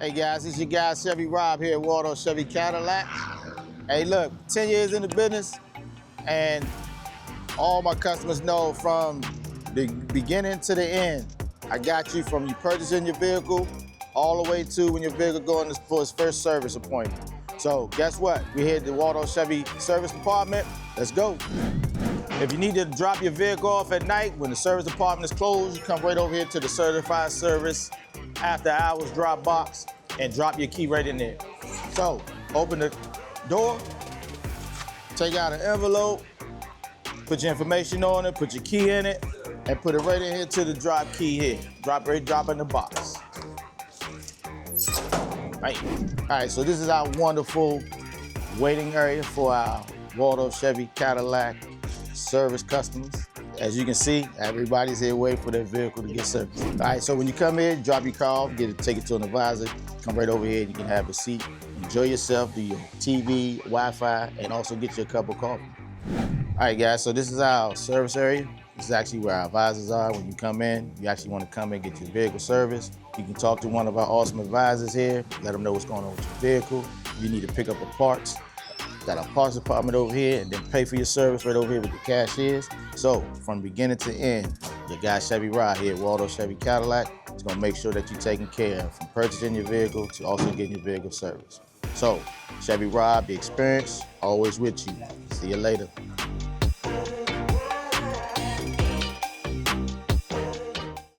Hey guys, it's your guy Chevy Rob here at Waldorf Chevy Cadillac. Hey look, 10 years in the business, and all my customers know from the beginning to the end, I got you from you purchasing your vehicle all the way to when your vehicle going for its first service appointment. So guess what? We're here at the Waldorf Chevy Service Department. Let's go. If you need to drop your vehicle off at night when the service department is closed, you come right over here to the certified service after hours drop box and drop your key right in there. So open the door, take out an envelope, put your information on it, put your key in it, and put it right in here to the drop key here. Drop in the box. All right, so this is our wonderful waiting area for our Waldorf Chevy Cadillac service customers. As you can see, everybody's here waiting for their vehicle to get serviced. All right, so when you come in, drop your car off, take it to an advisor, come right over here, and you can have a seat, enjoy yourself, do your TV, Wi-Fi, and also get you a cup of coffee. All right, guys, so this is our service area. This is actually where our advisors are. When you come in, you actually want to come in and get your vehicle serviced. You can talk to one of our awesome advisors here, let them know what's going on with your vehicle. If you need to pick up the parts, got our parts department over here, and then pay for your service right over here with the cashiers. So from beginning to end, your guy Chevy Rod here at Waldorf Chevy Cadillac is gonna make sure that you're taken care of from purchasing your vehicle to also getting your vehicle serviced. So Chevy Rod, the experience, always with you. See you later.